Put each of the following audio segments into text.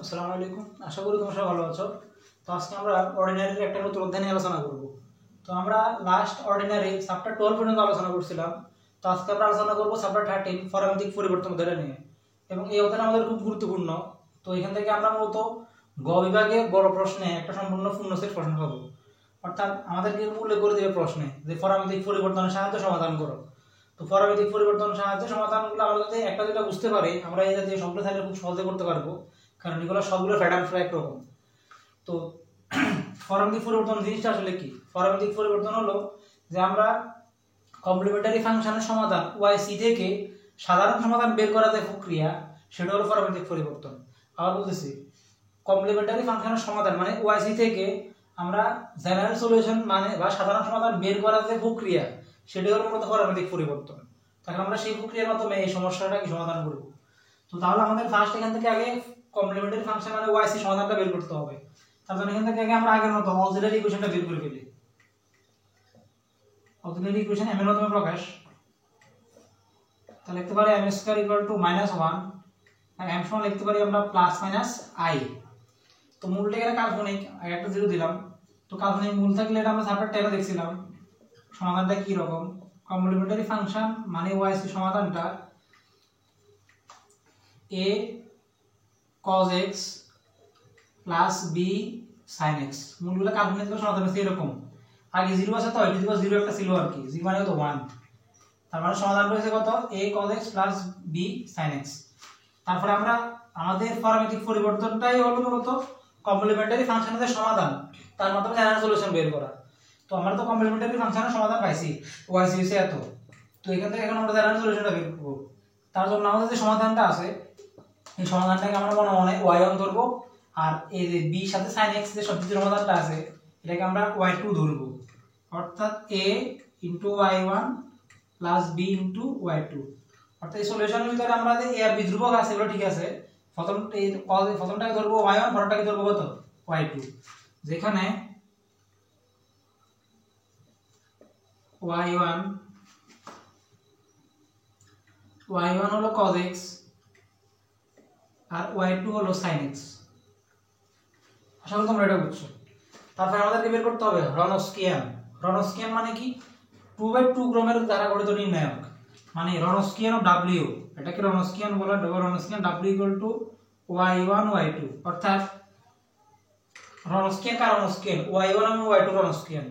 আসসালামু আলাইকুম। আশা করি তোমরা সবাই ভালো আছো। তো আজকে আমরা অর্ডিনারির একটা নতুন অধ্যায় নিয়ে আলোচনা করব। তো আমরা লাস্ট অর্ডিনারি চ্যাপ্টার 12 পর্যন্ত আলোচনা করছিলাম। তো আজকে আমরা আলোচনা করব চ্যাপ্টার 13 ফরামেটিক পরিবর্তন অধ্যায় নিয়ে। এবং এই অধ্যায়টা আমাদের খুব গুরুত্বপূর্ণ। তো এখান থেকে আমরা মূলত গ বিভাগে বড় প্রশ্নে একটা সম্পূর্ণ পূর্ণ সেট প্রশ্ন পাবো। অর্থাৎ আমাদেরকে উল্লেখ করে দেবে প্রশ্নে যে ফরামেটিক পরিবর্তনের সাহায্যে সমাধান করো। তো ফরামেটিক পরিবর্তনের সাহায্যে সমাধানগুলো আমরা যদি একটা দুটো বুঝতে পারি, আমরা এই জাতীয় সবগুলো থাকলে খুব সহজে করতে পারবো। কারণ এগুলো সবগুলো প্যাটার্ন একরকম। তো ফরামেটিক পরিবর্তন জিনিসটা আসলে কি? ফরামেটিক পরিবর্তন হলো যে আমরা কমপ্লিমেন্টারি ফাংশনের সমাধান YC থেকে সাধারণ সমাধান বের করা যে প্রক্রিয়া, সেটা হলো ফরামেটিক পরিবর্তন। আবার বলতেছি, কমপ্লিমেন্টারি ফাংশনের সমাধান মানে YC থেকে আমরা জেনারেল সলিউশন মানে বা সাধারণ সমাধান বের করা যে প্রক্রিয়া, সেটা হলো মূলত ফরামেটিক পরিবর্তন। তাহলে আমরা সেই প্রক্রিয়ার মাধ্যমে এই সমস্যাটাকে সমাধান করব। তো তাহলে আমাদের ফার্স্ট এখান থেকে আগে কমপ্লিমেন্টারি ফাংশন মানে YC সমাধানটা বের করতে হবে। তার জন্য এখান থেকে আগে আমরা আগের মতো অক্সিলারি ইকুয়েশনটা বের করে ফেলি। অক্সিলারি ইকুয়েশন m এর মাধ্যমে প্রকাশ। তাহলে লিখতে পারি m² = -1 আর m সমান লিখতে পারি আমরা +-i। তো মূলটা এখানে কাল্পনিক, আগে একটা 0 দিলাম। তো কাল্পনিক মূল থাকলে এটা আমরা চ্যাপ্টার 10 এ দেখছিলাম। সমাধানটা কি রকম? কমপ্লিমেন্টারি ফাংশন মানে YC সমাধানটা a cos x plus b sin x। মূলগুলো কাল্পনিক সমাধান হচ্ছে এরকম। আগে 0 আছে, তো এটা 0 একটা ছিল আর কি, 0 মানে তো 1। তার মানে সমাধান রয়েছে কত? a cos x plus b sin x। তারপরে আমরা আমাদের ফরামেটিক পরিবর্তনটাই হলো মূলত কমপ্লিমেন্টারি ফাংশনের সমাধান, তার মাধ্যমে জেনারেল সলিউশন বের করা। তো আমরা তো কমপ্লিমেন্টারি ফাংশনের সমাধান পাইছি, YC হচ্ছে এত। তো এখান থেকে এখন আমরা জেনারেল সলিউশনটা বের করব। তার জন্য আমাদের যে সমাধানটা আছে, এই সমাধানটাকে আমরা মনে মনে y1 ধরবো, আর এই যে b সাথে sin x যে সবচেয়ে সমাধানটা আছে, এটাকে আমরা y2 ধরবো। অর্থাৎ a * y1 plus b * y2। অর্থাৎ এই সলিউশনের ভিতরে আমরা যে a আর b ধ্রুবক আছে, এগুলো ঠিক আছে। প্রথমটাকে ধরবো y1, পরেরটাকে ধরবো কত? y2। যেখানে y1 হলো cos x আর y2 হলো sin x। আশা করি তোমরা এটা বুঝছো। তারপর আমাদেরকে বের করতে হবে রনস্কিয়ান। রনস্কিয়ান মানে কি? 2/2 ক্রমের দ্বারা গঠিত নির্ণায়ক, মানে রনস্কিয়ান অফ W। এটাকে রনস্কিয়ান বলা হয়। রনস্কিয়ান W = y1 y2। অর্থাৎ রনস্কিয়ান কার রনস্কিয়ান? y1 এবং y2 রনস্কিয়ান।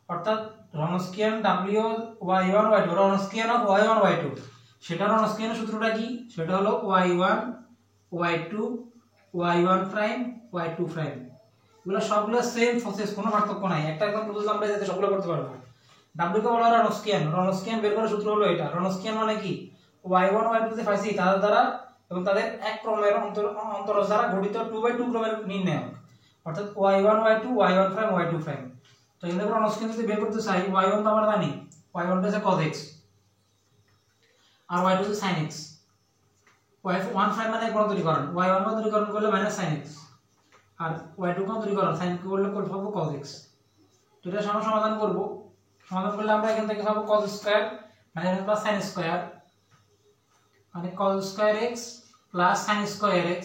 অর্থাৎ রনস্কিয়ান W y1 y2, রনস্কিয়ান of y1 y2। সেটা রনস্কিয়ানের সূত্রটা কি? সেটা হলো y1 y2 y1 prime y2 prime. এগুলো সবগুলো সেম প্রসেস, কোনো পার্থক্য নাই। একটা একদম বুঝলে আমরা যাতে সবগুলো করতে পারবো। W কে বলা হয় রনস্কিয়ান। রনস্কিয়ান বের করার সূত্র হলো এটা। রনস্কিয়ান মানে কি? y1 y2 যে পাইছি তাদের দ্বারা এবং তাদের এক ক্রমের অন্তরজ দ্বারা গঠিত 2/2 ক্রমের নির্ণায়ক। অর্থাৎ y1 y2 y1 prime y2 prime. তো এখানে রনস্কিয়ান যদি বের করতে চাই, y1 তো আমরা জানি, y1 টা হচ্ছে cos x আর y2 হচ্ছে sin x। y1 প্রাইম মানে রূপান্তরীকরণ, y1 রূপান্তরীকরণ করলে -sin x, আর y2 রূপান্তরীকরণ sin কে করলে পাবো cos x। তো এটা আমরা সমাধান করব। সমাধান করলে আমরা এখান থেকে পাবো cos square plus sin square, মানে cos square x plus sin square x,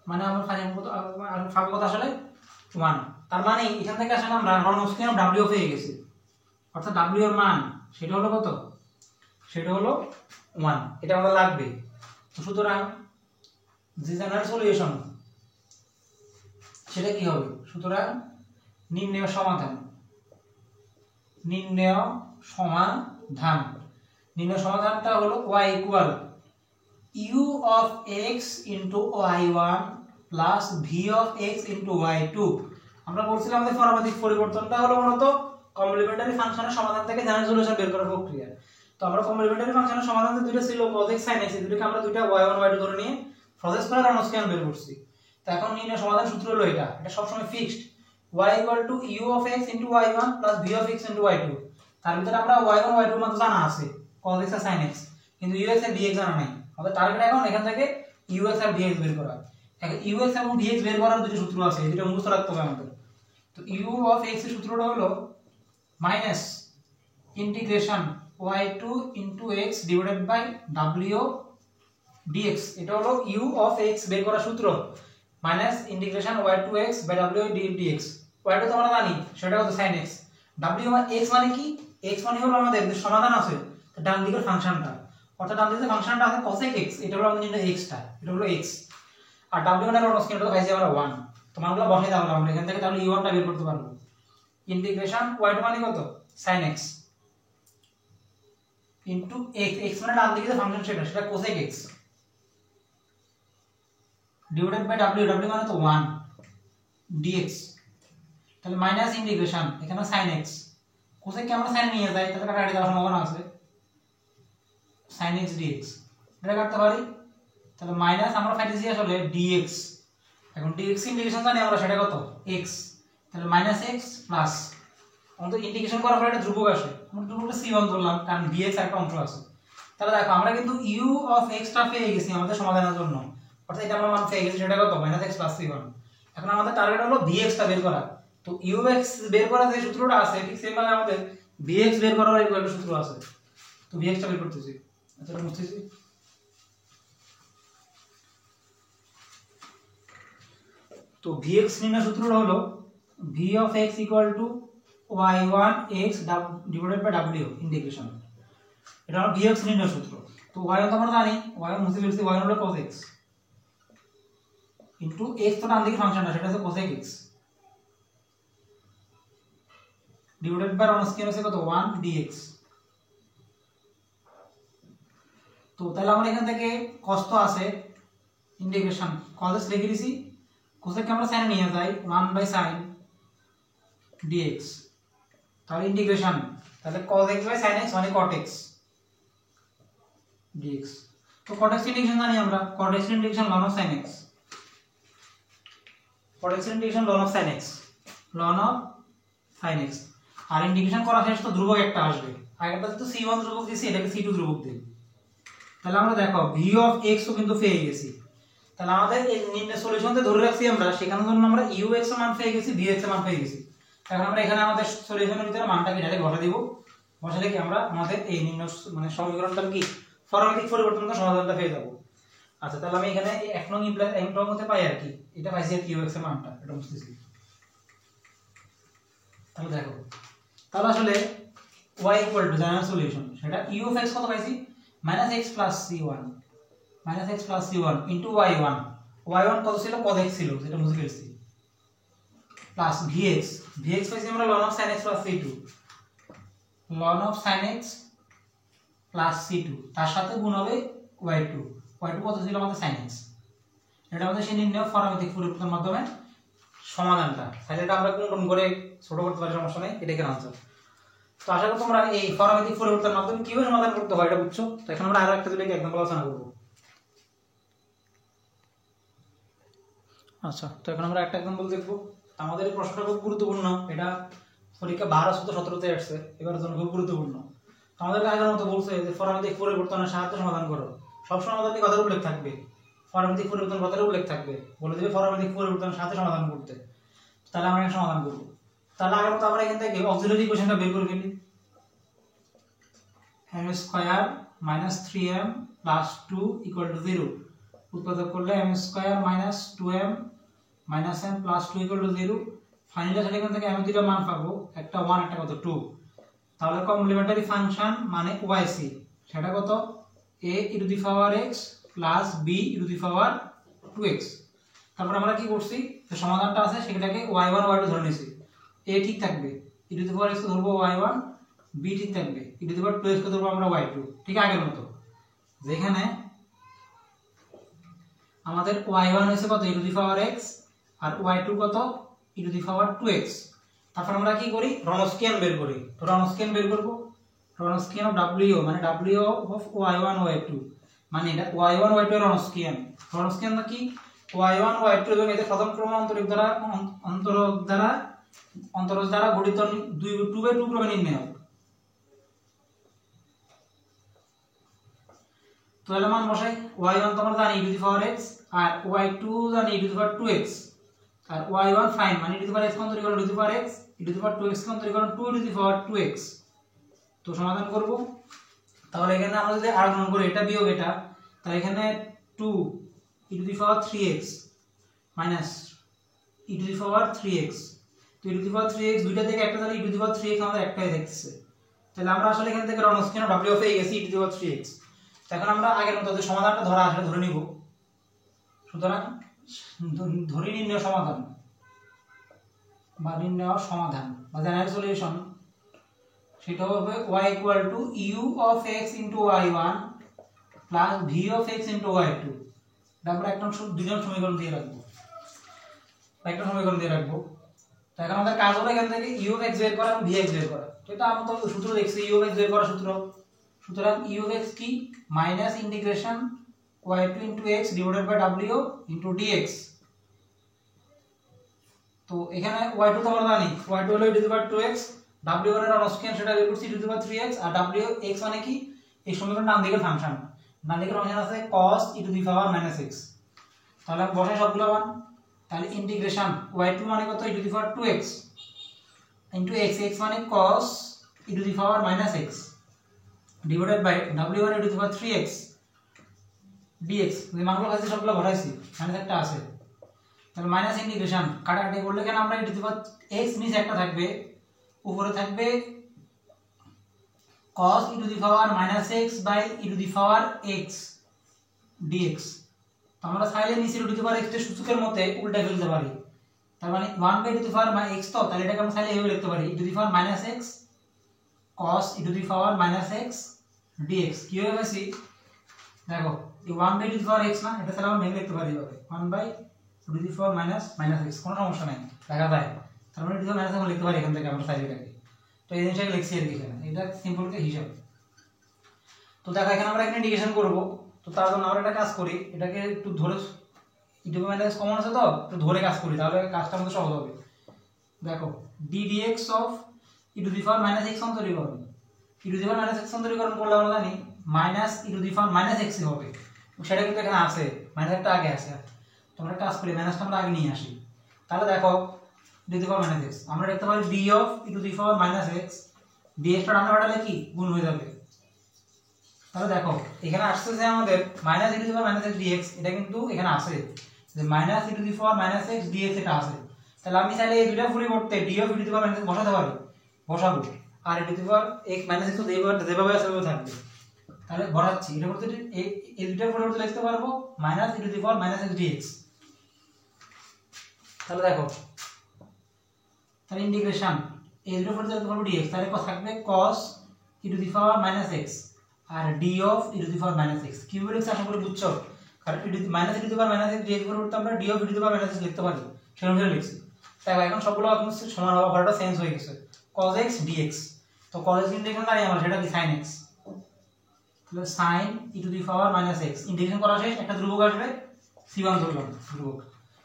মানে আমরা পাবো কত আসলে 1। তার মানে এখান থেকে আসলে আমরা রনস্কিয়ান অফ W পেয়ে গেছি। অর্থাৎ W এর মান সেটা হলো কত? সেটা হলো 1। এটা আমাদের লাগবে। তো সুতরাং যে জেনারেল সলিউশন সেটা কি হবে? সুতরাং নির্ণেয় সমাধান। নির্ণেয় সমাধানটা হলো y = u of x into y1 plus v of x into y2। আমরা বলছিলাম আমাদের ফরামেটিক পরিবর্তনটা হলো মূলত কমপ্লিমেন্টারি ফাংশনের সমাধান থেকে জেনারেল সলিউশন বের করার প্রক্রিয়া। তো আমরা কমপ্লিমেন্টারি ফাংশনের সমাধান যে দুটো ছিল cos x sin x, এই দুটোকে আমরা দুটো y1 y2 ধরে নিয়ে প্রসেস করে রনস্কিয়ান বের করছি। তো এখন নির্ণয় সমাধান সূত্র হলো এটা সবসময় fixed, y = u of x into y1 plus v of x into y2। তার ভিতরে আমরা y1 y2 মাত্র জানা আছে, cos x আর sin x, কিন্তু u x আর dx জানা নাই। আমাদের টার্গেট এখন এখান থেকে u x আর dx বের করা। এখন u x এবং dx বের করার দুটো সূত্র আছে, যেটা মুখস্থ রাখতে হবে আমাদের। তো u of x এর সূত্রটা হলো minus integration y2 into x divided by w dx, এটা হলো u of x বের করার সূত্র minus integration y to x by w dx। y টা তো আমরা জানি সেটা কত sin x, w x মানে কি, x মানে হলো আমাদের যে সমাধান আছে ডান দিকের ফাংশনটা, অর্থাৎ ডান দিকের ফাংশনটা আছে cosec x, এটা হলো আমাদের x টা, এটা হলো x, আর w মানে হলো স্কেলটা পাইছি আমরা 1, তো মানগুলো বসাই দাও আমরা এখান থেকে, তাহলে u1 টা বের করতে পারবো। ইন্টিগ্রেশন y2 মানে কত sin x into x, x মানে ডান দিকে যে ফাংশন সেটা cosec x divided by w, w মানে তো 1 dx, তাহলে মাইনাস ইন্টিগ্রেশন এখানে sin x, cosec কে আমরা sin নিয়ে যাই তাহলে কাটাকাটি দেওয়ার সম্ভাবনা আছে, sin x dx এটা কাটতে পারি, তাহলে মাইনাস আমরা পাইতেছি আসলে dx, এখন dx ইন্টিগ্রেশন জানি আমরা সেটা কত x, তাহলে মাইনাস x প্লাস আমাদের ইন্টিগ্রেশন করার পরে এটা ধ্রুবক আসে, আমরা ধ্রুবকটা c1 ধরলাম কারণ dx একটা অংশ আছে। তাহলে দেখো আমরা কিন্তু u of x টা পেয়ে গেছি আমাদের সমাধানের জন্য, অর্থাৎ এটা আমরা মান পেয়ে গেছি সেটা কত মাইনাস x প্লাস c1। এখন আমাদের টার্গেট হলো dx টা বের করা, তো u of x বের করার যে সূত্রটা আছে ঠিক সেম ভাবে আমাদের bx বের করার একটা সূত্র আছে, তো bx টা বের করতেছি, আচ্ছা এটা মুছতেছি। তো vx নির্ণয় সূত্রটা হলো v of x equal to y1 x divided by w integration, এটা হলো vx নির্ণয় সূত্র। তো y1 তো আমরা জানি, y1 মুছে ফেলছি, y1 হলো cos x ইনটু x তো ডান দিকের ফাংশনটা সেটা হচ্ছে cosec x ডিভাইডেড বাই রন স্কয়ার আছে কত 1 dx। তো তাহলে আমরা এখান থেকে cos তো আছে ইন্টিগ্রেশন cos x লিখে দিছি, cosec কে আমরা sin নিয়ে যাই 1 বাই sin dx, তাহলে ইন্টিগ্রেশন তাহলে cos x by sin x মানে cot x dx। তো cot x ইন্টিগ্রেশন জানি আমরা, cot x integration ln of sin x, cot x integration ln of sin x, ln of sin x, আর integration করা শেষ তো ধ্রুবক একটা আসবে, আগেরটা তো c1 ধ্রুবক দিছি এটাকে c2 ধ্রুবক দেই, তাহলে আমরা দেখো v of x ও কিন্তু পেয়ে গেছি, তাহলে আমাদের এই নির্ণয় সলিউশনতে ধরে রাখছি আমরা, সেখানের জন্য আমরা u x এর মান পেয়ে গেছি, v x এর মান পেয়ে গেছি। এখন আমরা এখানে আমাদের সলিউশনের ভিতরে মানটাকে ডাইরেক্ট বসা দিব, বসালে কি আমরা আমাদের এই নির্ণয় মানে সমীকরণটা কি ফরমেটিক পরিবর্তনটা সমাধানটা পেয়ে যাব। আচ্ছা তাহলে আমি এখানে এক নং ইমপ্লাই এক নং মতে পাই আর কি, এটা পাইছি u x এর মানটা, এটা বুঝতেছি। তাহলে দেখো তাহলে আসলে y ইকুয়াল টু জানা সলিউশন সেটা u of x কত পাইছি -x + c1 -x + c1 * y1, y1 কত ছিল cos x ছিল যেটা মুছে ফেলছি, প্লাস vx, vx পাইছি আমরা ln of sin x + c2, ln of sin x + c2 তার সাথে গুণ হবে y2, y2 কত ছিল আমাদের sin x, এটা আমাদের সেই নির্ণয় ফরমেটিক পরিবর্তনের মাধ্যমে সমাধানটা, তাহলে এটা আমরা কোন করে ছোট করতে পারি সমস্যা নাই, এটা এখানে आंसर। তো আশা করি তোমরা এই ফরমেটিক পরিবর্তনের মাধ্যমে কিভাবে সমাধান করতে হয় এটা বুঝছো। তো এখন আমরা আরো একটা দিকে एग्जांपल আলোচনা করব। আচ্ছা তো এখন আমরা একটা एग्जांपल দেখব। আমাদের এই প্রশ্নটা খুব গুরুত্বপূর্ণ, এটা পরীক্ষা 12 থেকে 17 তে আসছে, এবারের জন্য খুব গুরুত্বপূর্ণ। আমাদের আগের মতো বলছে যে ফরমেটিক পরিবর্তনের সাহায্যে সমাধান করো, সব সময় আমাদের কথার উল্লেখ থাকবে, ফরমেটিক পরিবর্তন কথার উল্লেখ থাকবে, বলে দেবে ফরমেটিক পরিবর্তনের সাথে সমাধান করতে, তাহলে আমরা এটা সমাধান করব। তাহলে আগের মতো আমরা এখান থেকে অক্সিলারি ইকুয়েশনটা বের করে ফেলি, m² - 3m + 2 = 0, উৎপাদক করলে m² - 2m - m + 2 = 0, ফাইনালি আসলে এখান থেকে m এর দুটো মান পাবো, একটা 1 একটা কত 2, তাহলে কমপ্লিমেন্টারি ফাংশন মানে yc সেটা কত a(x) + b(2x), তারপর আমরা কি করছি যে সমাধানটা আছে সেটাকে y1 y2 ধরে নিয়েছি, a ঠিক থাকবে e(x) কে ধরবো y1, b ঠিক থাকবে e(2x) কে ধরবো আমরা y2, ঠিক আগের মতো, যেখানে আমাদের y1 হইছে কত e(x) আর y2 কত e(2x), তারপর আমরা কি করি রনস্কিয়ান বের করি, তো রনস্কিয়ান বের করব, রনস্কিয়ান অফ w মানে w অফ y1 y2 মানে এটা y1 y2 এর রনস্কিয়ান, রনস্কিয়ান কি y1 y2 এবং এদের প্রথম ক্রম অন্তরজ দ্বারা গঠিত 2/2 ক্রমে নির্ণয় হবে। তো এর মান বসাই, y1 তো আমরা জানি e(x) আর y2 জানি e(2x), আর y1 ফাইন মানে e(x) কোন তৈরি করব e(x), e(2x) কোন তৈরি করব 2(x), তো সমাধান করব। তাহলে এখানে আমরা যদি আর গুণ করি এটা বিয়োগ এটা, তাহলে এখানে 2 e to the power 3x minus e to the power 3x। তো e to the power 3x দুইটা থেকে একটা তাহলে e to the power 3x আমাদের একটাই থাকছে। তাহলে আমরা আসলে এখান থেকে রনস্কিয়ান w অফ a গেছি e to the power 3x। এখন আমরা আগের মতো যে সমাধানটা ধরা আসলে ধরে নিব। সুতরাং ধরে নির্ণয় সমাধান বা নির্ণয় সমাধান বা জেনারেল সলিউশন সেটা হবে y equal to u of x into y1 plus v of x into y2। আমরা একটা দুইজন সমীকরণ দিয়ে রাখবো, তো এখন আমাদের কাজ হবে এখান থেকে u of x বের করা এবং v x বের করা। তো এটা আমরা তো সূত্র দেখছি u of x বের করার সূত্র। সুতরাং u of x কি minus integration y2 into x divided by w into dx। তো এখানে y2 তো আমরা জানি y2 হলো e to the power 2x, w মানে রনস্কিয়ান সেটা বের করছি e to the power 3x, R w x মানে কি এই সমীকরণের ডান দিকের ফাংশন, ডান দিকের ফাংশন আছে cos e to the power - x। তাহলে আমি বসাই সবগুলো মান। তাহলে ইন্টিগ্রেশন y2 মানে কত e to the power 2x into x, x মানে cos e to the power - x divided by w মানে e to the power 3x dx। এই মানগুলো কাছে সবগুলো ভরাইছি, মাইনাস একটা আছে। তাহলে মাইনাস ইন্টিগ্রেশন কাটাকাটি করলে কেন আমরা e to the power x নিচে একটা থাকবে, উপরে থাকবে cos e to the power - x by e to the power x dx। তো আমরা চাইলে নিচে e to the power x এর সূচকের মতে উল্টা ফেলতে পারি। তার মানে 1 by e to the power x, তো তাহলে এটাকে আমরা চাইলে এভাবে লিখতে পারি e to the power - x cos e to the power - x dx। কি হবে বেশি দেখো এই 1 by e to the power x না, এটা তাহলে আমরা ভেঙে লিখতে পারি এভাবে 1 by e to the power - x, কোনো সমস্যা নাই, দেখা যায়। তার মানে e to the power - x লিখতে পারি এখান থেকে আমরা চাইলে এটাকে। তো এই জিনিসটাকে লিখছি আর কি এখানে, এটা সিম্পল কে হিসাব। তো দেখো এখানে আমরা একটা ইন্টিগ্রেশন করব। তো তার জন্য আমরা একটা কাজ করি, এটাকে একটু ধরে e to the power - x common আছে তো একটু ধরে কাজ করি, তাহলে কাজটা আমাদের সহজ হবে। দেখো d dx of e to the power - x অন্তরীকরণ, e to the power - x অন্তরীকরণ করলে আমরা জানি minus e to the power - x হবে, সেটা কিন্তু এখানে আছে, মাইনাস একটা আগে আছে। তো আমরা কাজ করি মাইনাসটা আমরা আগে নিয়ে আসি। তাহলে দেখো e to the power - x আমরা লিখতে পারি d of e to the power - x, dx টা ডানে পাঠালে কি গুণ হয়ে যাবে। তাহলে দেখো এখানে আসছে যে আমাদের minus e to the power - x dx, এটা কিন্তু এখানে আছে যে minus e to the power - x dx এটা আছে। তাহলে আমি চাইলে এই দুইটা পরিবর্তে d of e to the power - x বসাতে পারি, বসাবো। আর e to the power x - x তো যেভাবে আছে সেভাবে থাকবে। তাহলে বসাচ্ছি, এটা করতে এই দুইটার পরিবর্তে লিখতে পারবো minus e to the power - x dx। তাহলে দেখো তাহলে ইন্টিগ্রেশন এই দুটোর পরিবর্তে লিখতে পারবো dx, তাহলে কত থাকবে cos e to the power - x R d of e to the power - x। কিভাবে লিখছি আশা করি বুঝছো, কারণ e to the power - x dx এর পরিবর্তে আমরা d of e to the power - x লিখতে পারি, সেই অনুযায়ী লিখছি। তাই এখন সবগুলো সমান হওয়া পরটা চেঞ্জ হয়ে গেছে cos x dx। তো cos x ইন্টিগ্রেশন জানি আমরা সেটা কি sin x, তাহলে sin e to the power - x integration করা শেষ, একটা ধ্রুবক আসবে c1 ধরলাম ধ্রুবক।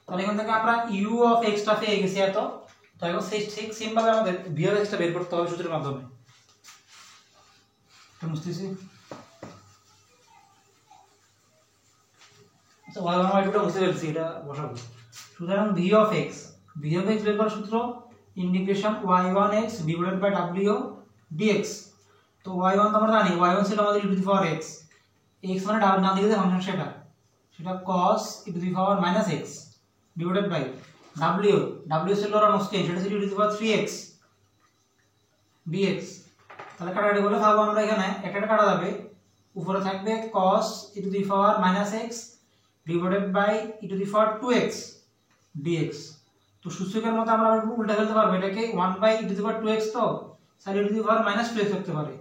তাহলে এখান থেকে আমরা u of x টা পেয়ে গেছি এত। তো এখন ঠিক সেম ভাবে আমাদের v of x টা বের করতে হবে সূত্রের মাধ্যমে। তো বুঝতেছি তো y1 y2 টা বুঝতে পেরেছি, এটা বসাবো। সুতরাং v of x বের করার সূত্র integration y1x divided by w dx। তো y1 তো আমরা জানি y1 ছিল আমাদের e to the power x, x মানে ডান দিকে যে ফাংশন সেটা cos e to the power - x divided by w ছিল রনস্কিয়ান, সেটা ছিল e to the power 3x dx। তাহলে কাটাকাটি করলে পাবো আমরা এখানে একটা কাটা যাবে, উপরে থাকবে cos e to the power - x divided by e to the power 2x dx। তো সূচকের মতো আমরা উল্টা ফেলতে পারবো, এটাকে 1 by e to the power 2x, তো তাহলে e to the power - 2x লিখতে পারি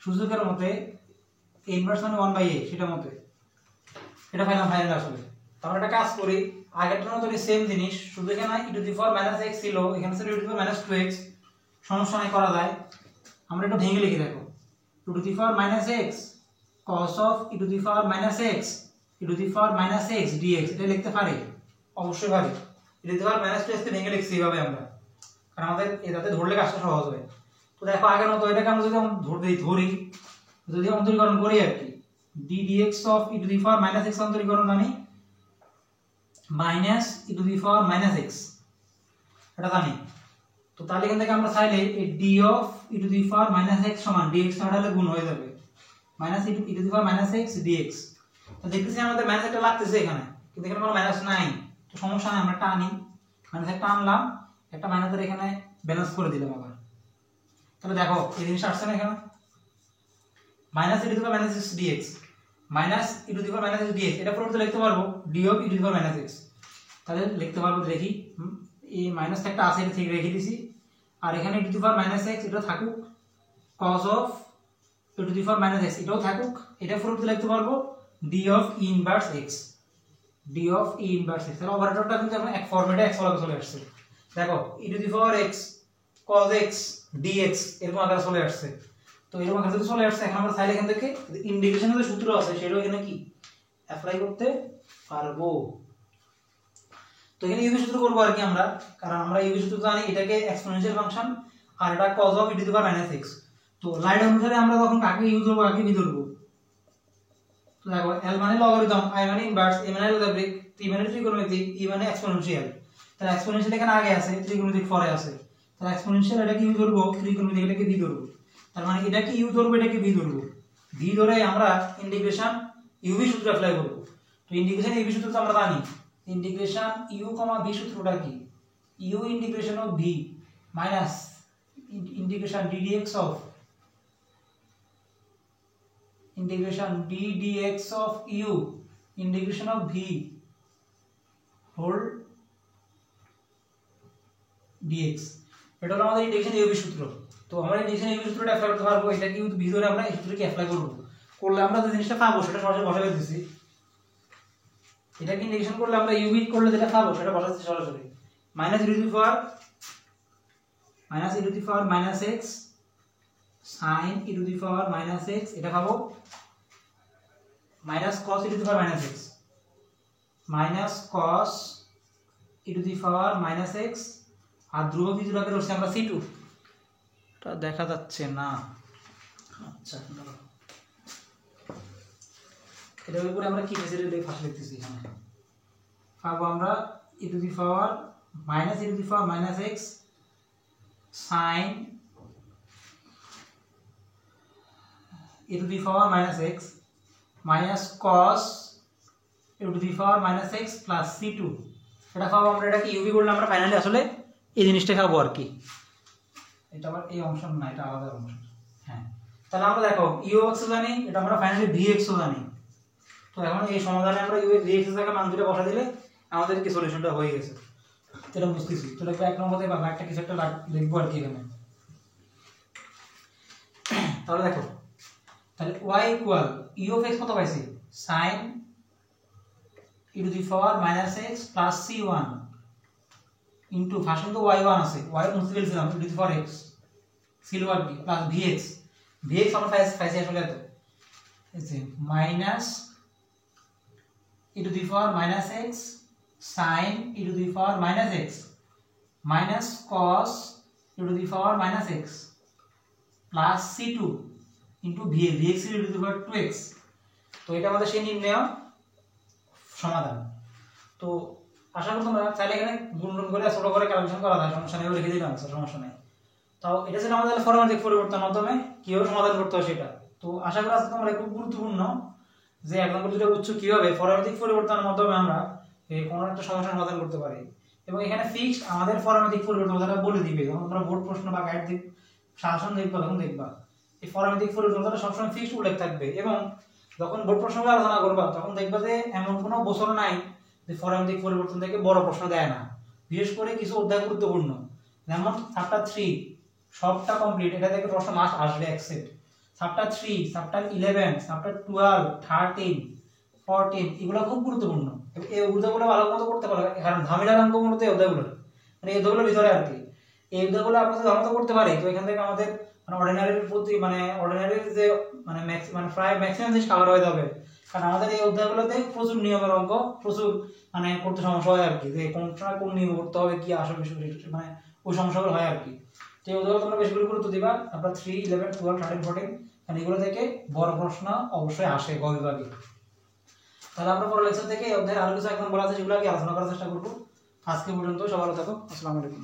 সূচকের মতে, ইনভার্স মানে 1 by a সেটা মতে, এটা ফাইনাল আসলে। তাহলে একটা কাজ করি, আগেরটার মতো সেম জিনিস, শুধু এখানে e to the power - x ছিল, এখানে ছিল e to the power - 2x, সমস্যা নাই করা যায়। আমরা একটু ভেঙে লিখি, দেখো e to the power - x cos of e to the power - x e to the power - x dx, এটা লিখতে পারি, অবশ্যই পারি। e to the power - 2x কে ভেঙে লিখছি এইভাবে আমরা, কারণ আমাদের এটাতে ধরলে কাজটা সহজ হবে। তো দেখো আগের মতো এটাকে আমরা যদি অন্তরীকরণ করি আর কি, d dx of e to the power - x অন্তরীকরণ জানি minus e to the power - x, এটা জানি। তো তাহলে এখান থেকে আমরা চাইলে এই d of e to the power - x সমান dx কাটালে গুণ হয়ে যাবে minus e to the power - x dx। তো দেখতেছি আমাদের মাইনাস একটা লাগতেছে এখানে, কিন্তু এখানে কোনো মাইনাস নাই, তো সমস্যা নাই, আমরা টানি, মাইনাস একটা আনলাম, একটা মাইনাসের এখানে ব্যালেন্স করে দিলাম আবার। তাহলে দেখো এই জিনিসটা আসছে না এখানে, minus e to the power minus x dx, minus e to the power minus x dx, এটা পুরোটা লিখতে পারবো d of e to the power minus x। তাহলে লিখতে পারবো, দেখি এই মাইনাস একটা আছে, এটা ঠিক রেখে দিছি, আর এখানে e to the power minus x এটা থাকুক, cos of e to the power minus x এটাও থাকুক, এটা পুরোটা লিখতে পারবো d of e inverse x, d of e inverse x। তাহলে অপারেটরটা কিন্তু আমরা এক ফরম্যাটে x ফলাকে চলে আসছে, দেখো e to the power x cos x dx এরকম আকারে চলে আসছে। তো এরকম আকারে চলে আসছে, এখন আমরা চাইলে এখান থেকে ইন্টিগ্রেশনের যে সূত্র আছে সেটাও এখানে কি অ্যাপ্লাই করতে পারবো। তো এখানে ইউভি সূত্র করব আর কি আমরা, কারণ আমরা ইউভি সূত্র জানি, এটাকে এক্সপোনেনশিয়াল ফাংশন আর এটা cos of e to the power minus x। তো লাইন অনুসারে আমরা তখন কাকে ইউজ করব, কাকে বি ধরব। তো দেখো l মানে লগারিদম, i মানে ইনভার্স, a মানে লগারিদমিক, t মানে ত্রিকোণমিতিক, e মানে এক্সপোনেনশিয়াল। তাহলে এক্সপোনেনশিয়াল এখানে আগে আছে, ত্রিকোণমিতিক পরে আছে, তাহলে এক্সপোনেনশিয়াল এটাকে ইউজ করব, ত্রিকোণমিতিক এটাকে বি ধরব। তার মানে এটাকে ইউ ধরব, এটাকে বি ধরব, বি ধরে আমরা ইন্টিগ্রেশন ইউভি সূত্র অ্যাপ্লাই করব। তো ইন্টিগ্রেশন ইউভি সূত্র তো আমরা জানি, ইন্টিগ্রেশন ইউ কমা ভি সূত্রটা কি, u integration of v minus integration d dx of integration d dx of u integration of v whole dx, এটা হলো আমাদের ইন্টিগ্রেশন ইউভি সূত্র। তো আমরা ইন্টিগ্রেশন ইউভি সূত্রটা অ্যাপ্লাই করতে পারবো, এটা কি ভি ধরে আমরা এই সূত্রকে অ্যাপ্লাই করব, করলে আমরা যে জিনিসটা পাবো সেটা সরাসরি বসাবে দিছি, এটাকে ইন্টিগ্রেশন করলে আমরা ইউভি করলে যেটা পাবো সেটা বসাচ্ছি সরাসরি, minus e to the power minus x sin e to the power minus x, এটা পাবো minus cos e to the power minus x, minus cos e to the power minus x, আর ধ্রুবক বিজুড়াকে ধরছি আমরা c2, এটা দেখা যাচ্ছে না, আচ্ছা এটার উপরে আমরা কি ফেসিলিটি ফার্স্ট লিখতেছি, এখানে পাবো আমরা e to the power minus e to the power minus x sin e to the power minus x minus cos e to the power minus x plus c2, এটা পাবো আমরা। এটাকে ইউভি করলে আমরা ফাইনালি আসলে এই জিনিসটা পাবো আর কি, এটা আবার এই অংশ না, এটা আলাদা অংশ। হ্যাঁ, তাহলে আমরা দেখো ইউ এক্স জানি, এটা আমরা ফাইনালি ভি এক্স জানি। তো এখন এই সমাধানে আমরা ইউ ভি এক্স এর জায়গায় মান দুটো বসা দিলে আমাদের কি সলিউশনটা হয়ে গেছে, এটা বুঝতেছি। তো দেখো এক নম্বরে বা একটা কিছু একটা লিখবো আর কি এখানে। তাহলে দেখো, তাহলে y equal e of x কত পাইছি, sin e to the power minus x plus c1 into function তো y1 আছে, y মুছে ফেলছিলাম e to the power x ছিল আর কি প্লাস vx, vx আমরা পাইছি আসলে এত এই minus e to the power minus x sin e to the power minus x minus cos e to the power minus x plus c2 into vx e to the power 2x। তো এটা আমাদের সেই নির্ণয় সমাধান। তো আশা করি তোমরা চাইলে এখানে গুণন করে ছোট করে ক্যালকুলেশন করা যায়, সমস্যা নেই, লিখে দিলাম সমস্যা নেই। তাও এটা ছিল আমাদের ফরম্যাটিক পরিবর্তন মাধ্যমে কিভাবে সমাধান করতে হয় সেটা। তো আশা করি আজকে তোমরা খুব গুরুত্বপূর্ণ যে এক নম্বর দুটো বুঝছো কিভাবে ফরম্যাটিক পরিবর্তনের মাধ্যমে আমরা কোনো একটা সমস্যার সমাধান করতে পারি। এবং এখানে ফিক্স আমাদের ফরম্যাটিক পরিবর্তনটা বলে দিবে, যখন তোমরা বোর্ড প্রশ্ন বা গাইড দিক শাসন দেখবা তখন দেখবা এই ফরম্যাটিক পরিবর্তনটা সবসময় ফিক্সড উল্লেখ থাকবে। এবং যখন বোর্ড প্রশ্ন আলোচনা করবা তখন দেখবা যে এমন কোনো বছর নাই যে ফরম্যাটিক পরিবর্তন থেকে বড় প্রশ্ন দেয় না। বিশেষ করে কিছু অধ্যায় গুরুত্বপূর্ণ, যেমন চ্যাপ্টার 3 সবটা কমপ্লিট, এটা থেকে প্রশ্ন মাস আসবে অ্যাকসেপ্ট। চ্যাপ্টার 3, চ্যাপ্টার 11, চ্যাপ্টার 12, 13, 14 এগুলো খুব গুরুত্বপূর্ণ। এই অধ্যায়গুলো ভালো মতো করতে পারবে, কারণ ঝামেলার অঙ্ক মূলত এই অধ্যায়গুলো, মানে এই অধ্যায়গুলোর ভিতরে আর কি। এই অধ্যায়গুলো আমরা যদি ভালো মতো করতে পারি তো এখান থেকে আমাদের মানে অর্ডিনারির প্রতি মানে অর্ডিনারির যে মানে প্রায় ম্যাক্সিমাম জিনিস কভার হয়ে যাবে। কারণ আমাদের এই অধ্যায়গুলোতে প্রচুর নিয়মের অঙ্ক, প্রচুর মানে করতে সমস্যা হয় আর কি, যে কোনটা কোন নিয়ম করতে হবে কি আসল বিষয়, মানে ওই সমস্যাগুলো হয় আর কি। তো এই অধ্যায়গুলো তোমরা বেশি করে গুরুত্ব দিবা। তারপর 3, 11, 12, 13, 14 কারণ এগুলো থেকে বড় প্রশ্ন অবশ্যই আসে গ বিভাগে। তাহলে আমরা পরের লেকচার থেকে এই অধ্যায়ের আরো কিছু একদম বলা আছে সেগুলো আগে আলোচনা করার চেষ্টা করবো। আজকে পর্যন্ত সবাই ভালো থাকো, আসসালামু আলাইকুম।